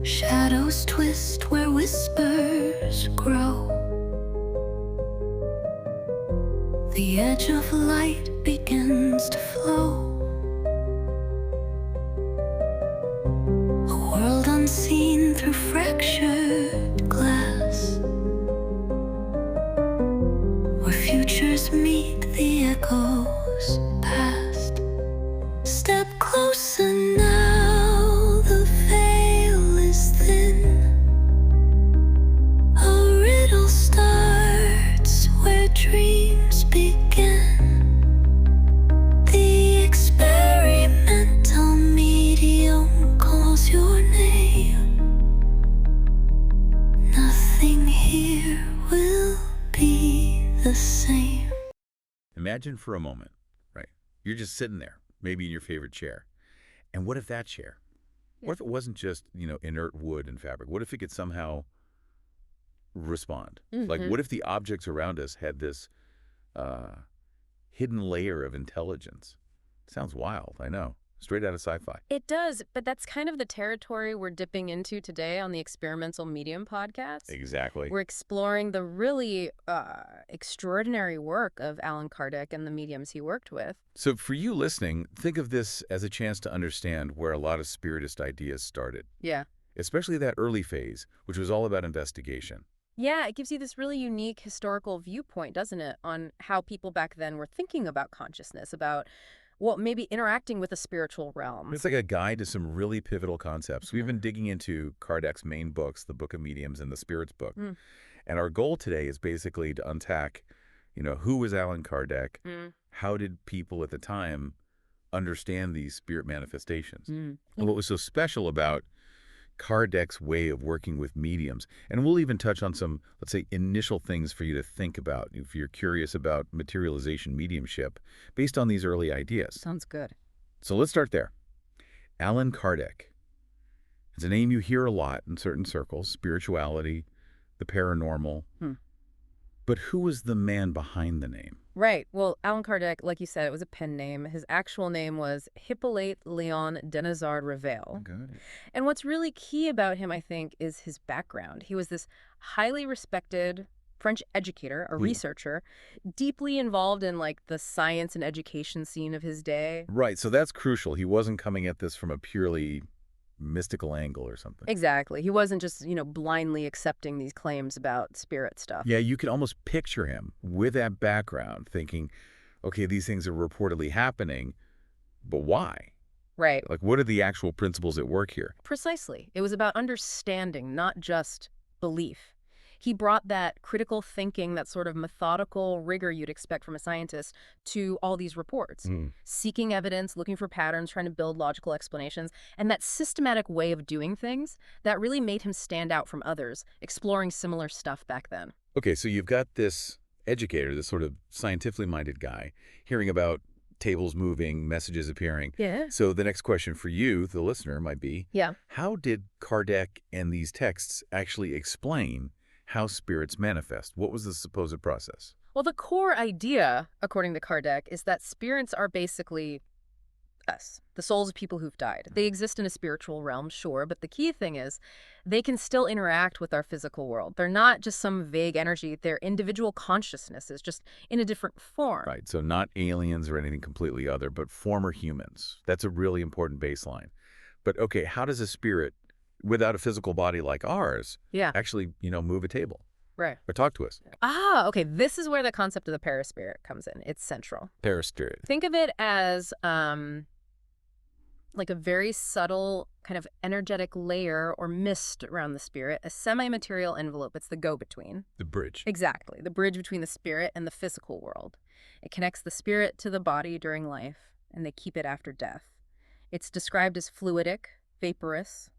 Shadows twist where whispers grow. The edge of light begins to flow. A world unseen through fractured glass, where futures meet the echoes past. Step closer now, the veil is thin. A riddle starts where dreams begin. The experimental medium calls your name. Nothing here will be the same. Imagine for a moment, right? You're just sitting there, maybe in your favorite chair. And what if that chair? What if it wasn't just, inert wood and fabric? What if it could somehow respond? Like, what if the objects around us had this hidden layer of intelligence? Sounds wild, I know. Straight out of sci-fi. It does, but that's kind of the territory we're dipping into today on the Experimental Medium podcast. Exactly. We're exploring the really extraordinary work of Allan Kardec and the mediums he worked with. So for you listening, think of this as a chance to understand where a lot of Spiritist ideas started. Yeah. Especially that early phase, which was all about investigation. Yeah, it gives you this really unique historical viewpoint, doesn't it, on how people back then were thinking about consciousness, about maybe interacting with the spiritual realm. It's like a guide to some really pivotal concepts. We've been digging into Kardec's main books, the Book of Mediums and the Spirits book. And our goal today is basically to unpack, who was Allan Kardec? How did people at the time understand these spirit manifestations? And what was so special about Kardec's way of working with mediums? And we'll even touch on some, let's say, initial things for you to think about if you're curious about materialization mediumship based on these early ideas. Sounds good. So let's start there. Allan Kardec. It's a name you hear a lot in certain circles, spirituality, the paranormal. But who was the man behind the name? Right. Well, Allan Kardec, like you said, it was a pen name. His actual name was Hippolyte Léon Denizard Rivail. Good. And what's really key about him, I think, is his background. He was this highly respected French educator, a researcher, deeply involved in the science and education scene of his day. Right. So that's crucial. He wasn't coming at this from a purely mystical angle or something. Exactly. He wasn't just, blindly accepting these claims about spirit stuff. Yeah, you could almost picture him with that background thinking, okay, these things are reportedly happening, but why? Right. What are the actual principles at work here? Precisely. It was about understanding, not just belief. He brought that critical thinking, that sort of methodical rigor you'd expect from a scientist, to all these reports. Seeking evidence, looking for patterns, trying to build logical explanations, and that systematic way of doing things that really made him stand out from others, exploring similar stuff back then. Okay, so you've got this educator, this sort of scientifically minded guy, hearing about tables moving, messages appearing. Yeah. So the next question for you, the listener, might be, how did Kardec and these texts actually explain how spirits manifest? What was the supposed process? Well, the core idea, according to Kardec, is that spirits are basically us, the souls of people who've died. They exist in a spiritual realm, sure, but the key thing is they can still interact with our physical world. They're not just some vague energy. They're individual consciousnesses, just in a different form. Right, so not aliens or anything completely other, but former humans. That's a really important baseline. But okay, how does a spirit without a physical body like ours actually, move a table? Right. Or talk to us? Okay. This is where the concept of the paraspirit comes in. It's central. Paraspirit. Think of it as like a very subtle kind of energetic layer or mist around the spirit, a semi-material envelope. It's the go-between. The bridge. Exactly. The bridge between the spirit and the physical world. It connects the spirit to the body during life, and they keep it after death. It's described as fluidic, vaporous.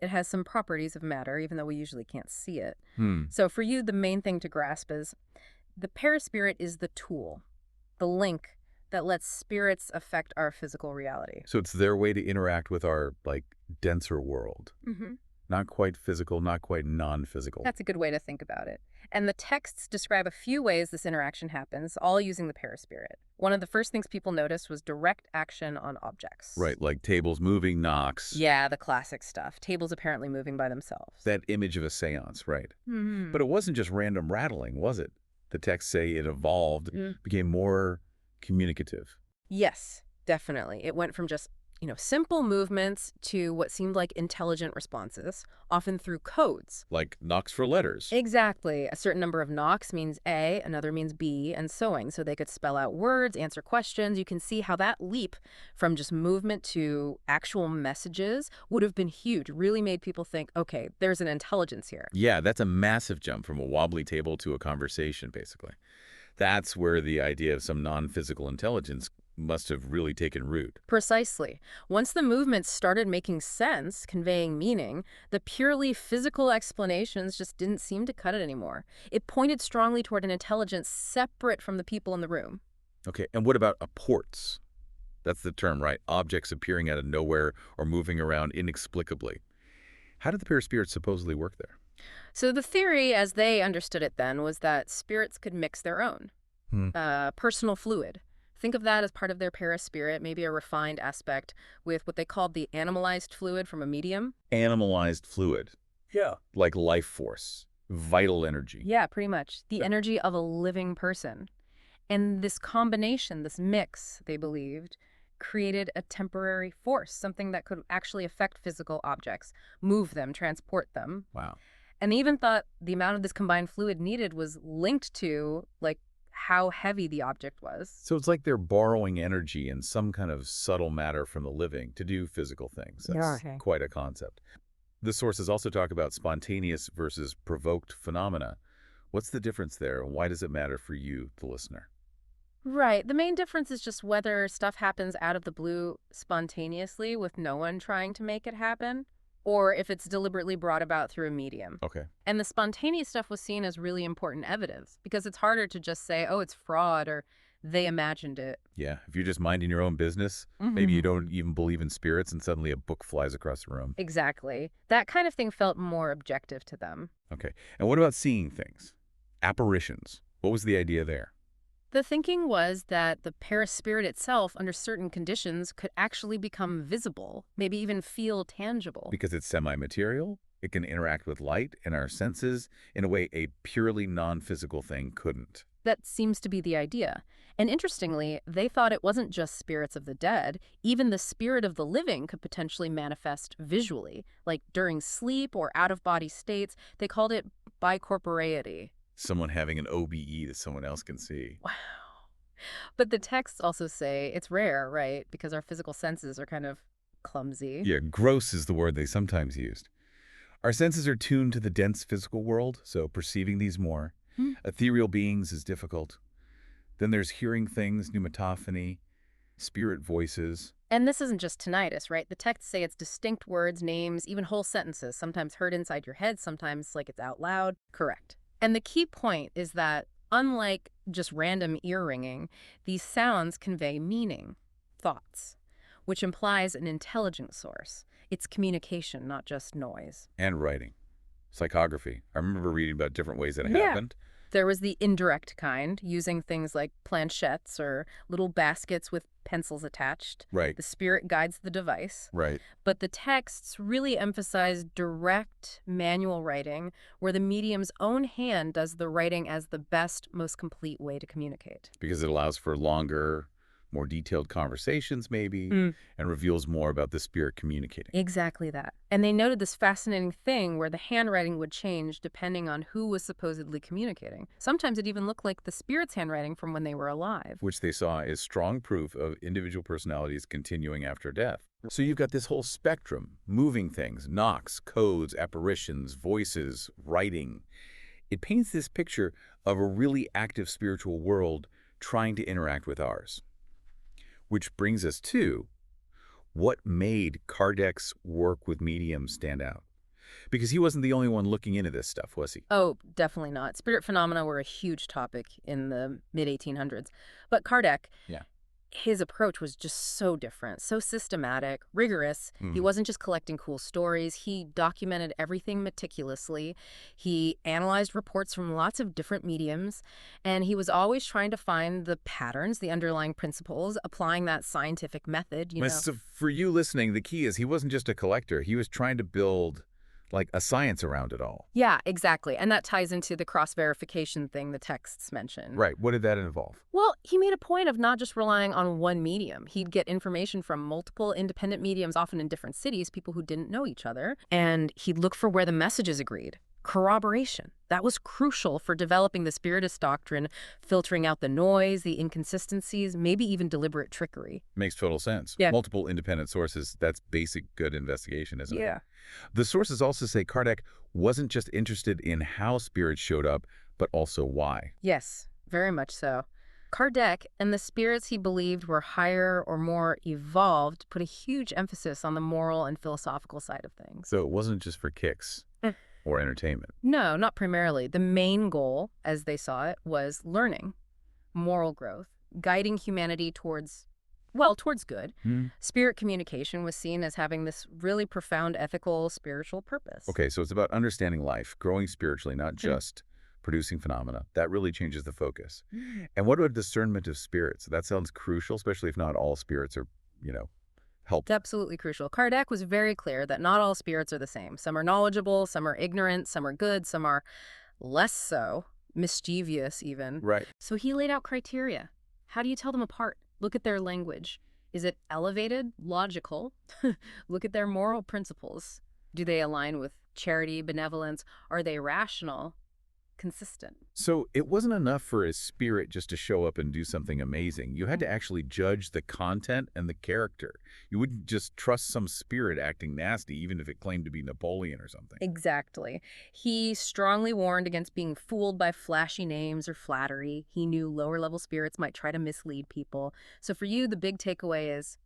It has some properties of matter, even though we usually can't see it. So for you, the main thing to grasp is the paraspirit is the tool, the link that lets spirits affect our physical reality. So it's their way to interact with our, denser world. Not quite physical, not quite non-physical. That's a good way to think about it. And the texts describe a few ways this interaction happens, all using the paraspirit. One of the first things people noticed was direct action on objects. Right, like tables moving, knocks. Yeah, the classic stuff. Tables apparently moving by themselves. That image of a seance, right. Mm-hmm. But it wasn't just random rattling, was it? The texts say it evolved, became more communicative. Yes, definitely. It went from just, simple movements to what seemed like intelligent responses, often through codes. Like knocks for letters. Exactly. A certain number of knocks means A, another means B, and so on. So they could spell out words, answer questions. You can see how that leap from just movement to actual messages would have been huge. Really made people think, okay, there's an intelligence here. Yeah, that's a massive jump from a wobbly table to a conversation, basically. That's where the idea of some non-physical intelligence must have really taken root. Precisely. Once the movements started making sense, conveying meaning, the purely physical explanations just didn't seem to cut it anymore. It pointed strongly toward an intelligence separate from the people in the room. Okay, and what about apports? That's the term, right? Objects appearing out of nowhere or moving around inexplicably. How did the paraspirits supposedly work there? So the theory, as they understood it then, was that spirits could mix their own personal fluid. Think of that as part of their paraspirit, maybe a refined aspect with what they called the animalized fluid from a medium. Animalized fluid. Yeah. Like life force, vital energy. Yeah, pretty much. The energy of a living person. And this combination, this mix, they believed, created a temporary force, something that could actually affect physical objects, move them, transport them. Wow. And they even thought the amount of this combined fluid needed was linked to, how heavy the object was. So it's like they're borrowing energy and some kind of subtle matter from the living to do physical things. That's quite a concept. The sources also talk about spontaneous versus provoked phenomena. What's the difference there, and why does it matter for you, the listener? Right. The main difference is just whether stuff happens out of the blue spontaneously with no one trying to make it happen, or if it's deliberately brought about through a medium. Okay. And the spontaneous stuff was seen as really important evidence because it's harder to just say, oh, it's fraud or they imagined it. Yeah, if you're just minding your own business, maybe you don't even believe in spirits and suddenly a book flies across the room. Exactly. That kind of thing felt more objective to them. Okay. And what about seeing things? Apparitions. What was the idea there? The thinking was that the paraspirit itself, under certain conditions, could actually become visible, maybe even feel tangible. Because it's semi-material, it can interact with light and our senses in a way a purely non-physical thing couldn't. That seems to be the idea. And interestingly, they thought it wasn't just spirits of the dead. Even the spirit of the living could potentially manifest visually, like during sleep or out-of-body states. They called it bicorporeity. Someone having an OBE that someone else can see. Wow. But the texts also say it's rare, right? Because our physical senses are kind of clumsy. Yeah, gross is the word they sometimes used. Our senses are tuned to the dense physical world, so perceiving these more. Ethereal beings is difficult. Then there's hearing things, pneumotophony, spirit voices. And this isn't just tinnitus, right? The texts say it's distinct words, names, even whole sentences, sometimes heard inside your head, sometimes like it's out loud. Correct. And the key point is that, unlike just random ear ringing, these sounds convey meaning, thoughts, which implies an intelligent source. It's communication, not just noise. And writing. Psychography. I remember reading about different ways that it happened. There was the indirect kind, using things like planchettes or little baskets with pencils attached. Right. The spirit guides the device. Right. But the texts really emphasize direct manual writing, where the medium's own hand does the writing as the best, most complete way to communicate. Because it allows for longer, more detailed conversations maybe, and reveals more about the spirit communicating. Exactly that. And they noted this fascinating thing where the handwriting would change depending on who was supposedly communicating. Sometimes it even looked like the spirit's handwriting from when they were alive. Which they saw as strong proof of individual personalities continuing after death. So you've got this whole spectrum, moving things, knocks, codes, apparitions, voices, writing. It paints this picture of a really active spiritual world trying to interact with ours. Which brings us to what made Kardec's work with mediums stand out. Because he wasn't the only one looking into this stuff, was he? Oh, definitely not. Spirit phenomena were a huge topic in the mid-1800s. But Kardec, his approach was just so different, so systematic, rigorous. He wasn't just collecting cool stories. He documented everything meticulously. He analyzed reports from lots of different mediums, and he was always trying to find the patterns, the underlying principles, applying that scientific method, So for you listening, the key is he wasn't just a collector. He was trying to build like a science around it all. Yeah, exactly. And that ties into the cross-verification thing the texts mention. Right. What did that involve? Well, he made a point of not just relying on one medium. He'd get information from multiple independent mediums, often in different cities, people who didn't know each other, and he'd look for where the messages agreed. Corroboration. That was crucial for developing the Spiritist doctrine, filtering out the noise, the inconsistencies, maybe even deliberate trickery. Makes total sense. Yeah. Multiple independent sources, that's basic good investigation, isn't it? Yeah. The sources also say Kardec wasn't just interested in how spirits showed up, but also why. Yes, very much so. Kardec and the spirits he believed were higher or more evolved put a huge emphasis on the moral and philosophical side of things. So it wasn't just for kicks or entertainment. No, not primarily. The main goal, as they saw it, was learning, moral growth, guiding humanity towards good. Spirit communication was seen as having this really profound ethical, spiritual purpose. Okay, so it's about understanding life, growing spiritually, not just producing phenomena. That really changes the focus. And what about discernment of spirits? That sounds crucial, especially if not all spirits are, help. It's absolutely crucial. Kardec was very clear that not all spirits are the same. Some are knowledgeable, some are ignorant, some are good, some are less so, mischievous even. Right. So he laid out criteria. How do you tell them apart? Look at their language. Is it elevated, logical? Look at their moral principles. Do they align with charity, benevolence? Are they rational, consistent? So it wasn't enough for a spirit just to show up and do something amazing. You had to actually judge the content and the character. You wouldn't just trust some spirit acting nasty, even if it claimed to be Napoleon or something. Exactly. He strongly warned against being fooled by flashy names or flattery. He knew lower-level spirits might try to mislead people. So for you, the big takeaway is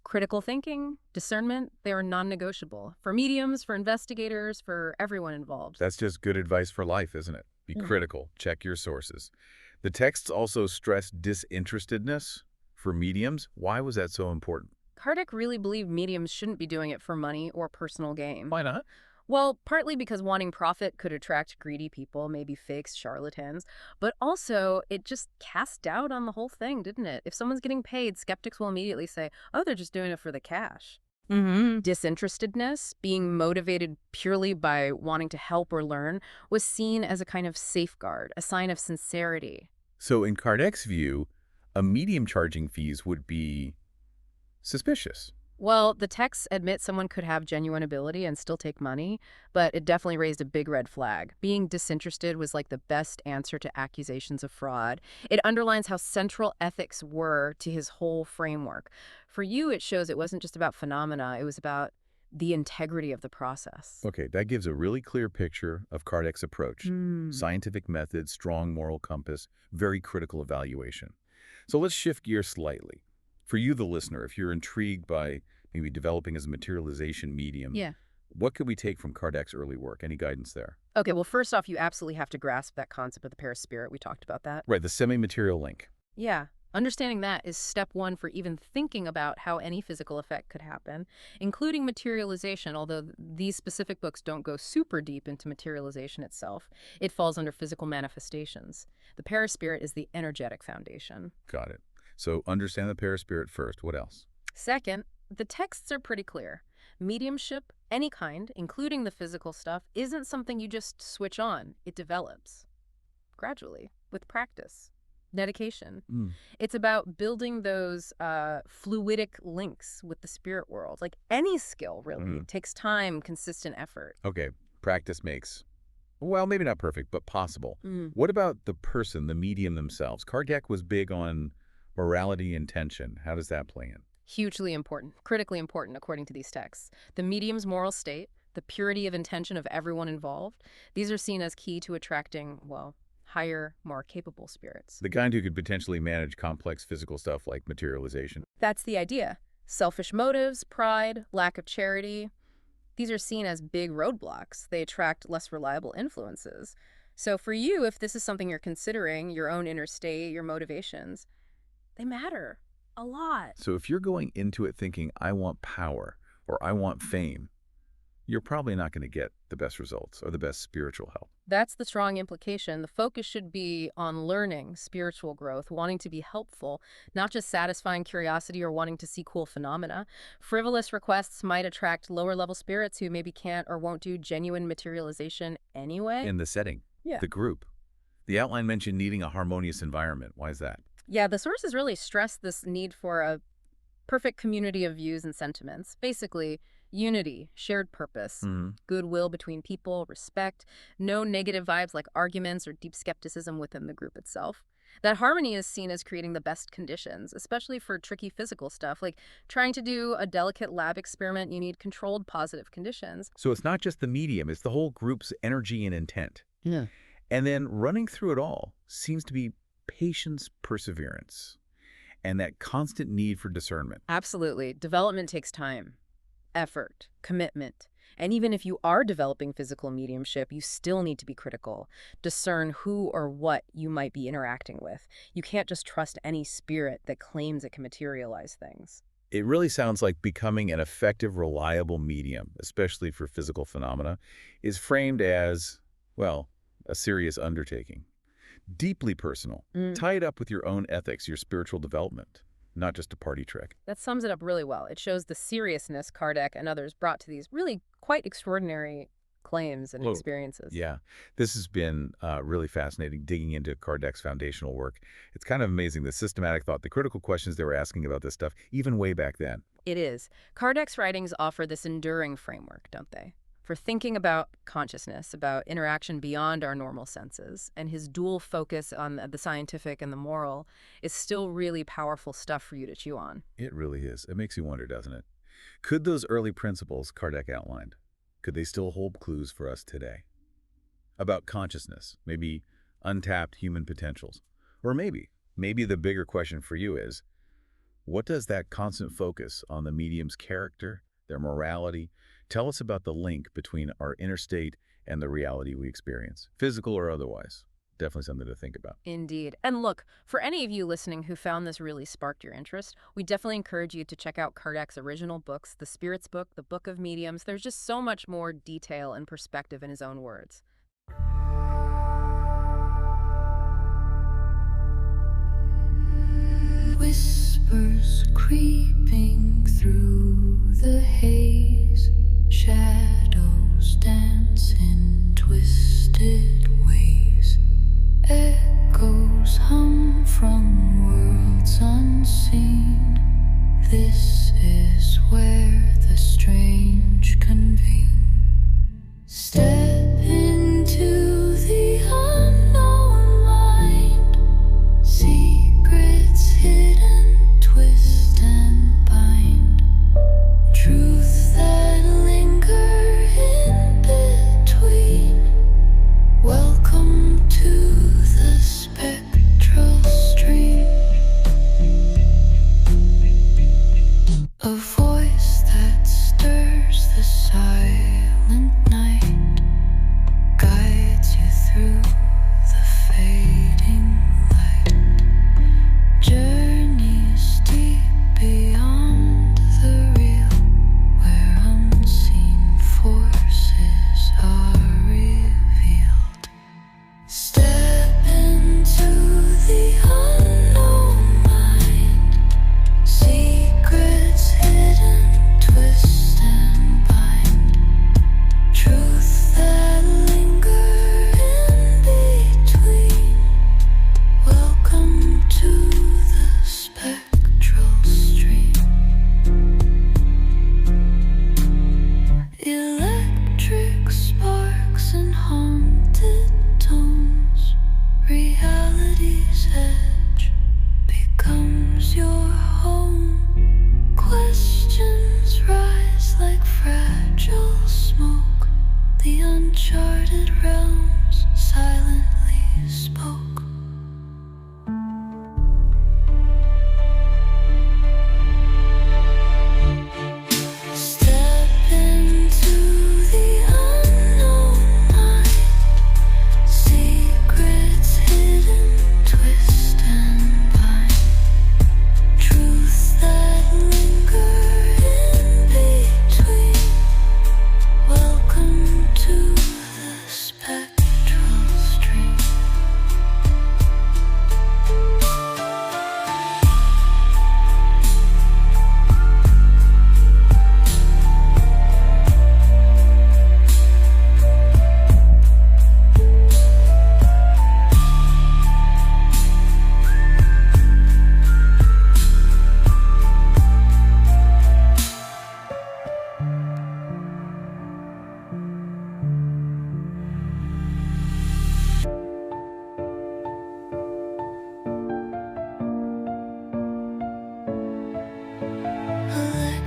critical thinking, discernment, they are non-negotiable. For mediums, for investigators, for everyone involved. That's just good advice for life, isn't it? Be critical. Check your sources. The texts also stress disinterestedness for mediums. Why was that so important? Kardec really believed mediums shouldn't be doing it for money or personal gain. Why not? Well, partly because wanting profit could attract greedy people, maybe fakes, charlatans, but also it just cast doubt on the whole thing, didn't it? If someone's getting paid, skeptics will immediately say, oh, they're just doing it for the cash. Disinterestedness, being motivated purely by wanting to help or learn, was seen as a kind of safeguard, a sign of sincerity. So in Kardec's view, a medium charging fees would be suspicious. Well, the texts admit someone could have genuine ability and still take money, but it definitely raised a big red flag. Being disinterested was like the best answer to accusations of fraud. It underlines how central ethics were to his whole framework. For you, it shows it wasn't just about phenomena, it was about the integrity of the process. Okay, that gives a really clear picture of Kardec's approach. Scientific method, strong moral compass, very critical evaluation. So let's shift gears slightly. For you, the listener, if you're intrigued by maybe developing as a materialization medium, what could we take from Kardec's early work? Any guidance there? Okay, well, first off, you absolutely have to grasp that concept of the perispirit. We talked about that. Right, the semi-material link. Yeah. Understanding that is step one for even thinking about how any physical effect could happen, including materialization, although these specific books don't go super deep into materialization itself. It falls under physical manifestations. The perispirit is the energetic foundation. Got it. So understand the perispirit first. What else? Second, the texts are pretty clear. Mediumship, any kind, including the physical stuff, isn't something you just switch on. It develops gradually with practice, dedication. It's about building those fluidic links with the spirit world. Like any skill, really. It takes time, consistent effort. Okay, practice makes, well, maybe not perfect, but possible. What about the person, the medium themselves? Kardec was big on morality, intention. How does that play in? Hugely important, critically important, according to these texts. The medium's moral state, the purity of intention of everyone involved, these are seen as key to attracting, well, higher, more capable spirits. The kind who could potentially manage complex physical stuff like materialization. That's the idea. Selfish motives, pride, lack of charity, these are seen as big roadblocks. They attract less reliable influences. So for you, if this is something you're considering, your own inner state, your motivations, they matter. A lot. So if you're going into it thinking, I want power or I want fame, you're probably not going to get the best results or the best spiritual help. That's the strong implication. The focus should be on learning, spiritual growth, wanting to be helpful, not just satisfying curiosity or wanting to see cool phenomena. Frivolous requests might attract lower-level spirits who maybe can't or won't do genuine materialization anyway. In the setting, the group. The outline mentioned needing a harmonious environment. Why is that? Yeah, the sources really stress this need for a perfect community of views and sentiments. Basically, unity, shared purpose, goodwill between people, respect, no negative vibes like arguments or deep skepticism within the group itself. That harmony is seen as creating the best conditions, especially for tricky physical stuff. Like trying to do a delicate lab experiment, you need controlled positive conditions. So it's not just the medium, it's the whole group's energy and intent. Yeah. And then running through it all seems to be patience, perseverance, and that constant need for discernment. Absolutely. Development takes time, effort, commitment. And even if you are developing physical mediumship, you still need to be critical. Discern who or what you might be interacting with. You can't just trust any spirit that claims it can materialize things. It really sounds like becoming an effective, reliable medium, especially for physical phenomena, is framed as, well, a serious undertaking. Deeply personal, tied up with your own ethics, your spiritual development, not just a party trick. That sums it up really well. It shows the seriousness Kardec and others brought to these really quite extraordinary claims and experiences. Yeah, this has been really fascinating, digging into Kardec's foundational work. It's kind of amazing, the systematic thought, the critical questions they were asking about this stuff, even way back then. It is. Kardec's writings offer this enduring framework, don't they? For thinking about consciousness, about interaction beyond our normal senses, and his dual focus on the scientific and the moral is still really powerful stuff for you to chew on. It really is. It makes you wonder, doesn't it? Could those early principles Kardec outlined, could they still hold clues for us today? About consciousness, maybe untapped human potentials. Or maybe the bigger question for you is, what does that constant focus on the medium's character, their morality, tell us about the link between our inner state and the reality we experience, physical or otherwise? Definitely something to think about. Indeed. And look, for any of you listening who found this really sparked your interest, we definitely encourage you to check out Kardec's original books, The Spirit's Book, The Book of Mediums. There's just so much more detail and perspective in his own words. Whispers creeping through the haze, shadows dance in twisted ways, echoes hum from worlds unseen. This is where the strange convene. Step into the unknown mind, secrets hidden, twist and bind, truths that linger in between. Welcome to the spectral stream. A voice that stirs the silent night, guides you through the fading light. Journeys deep beyond the real, where unseen forces are revealed. Step into the unknown mind, secrets hidden, twist and bind,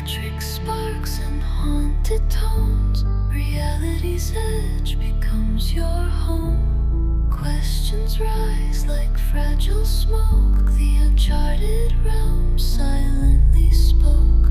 electric sparks and haunted tones. Reality's edge becomes your home. Questions rise like fragile smoke. The uncharted realm silently spoke.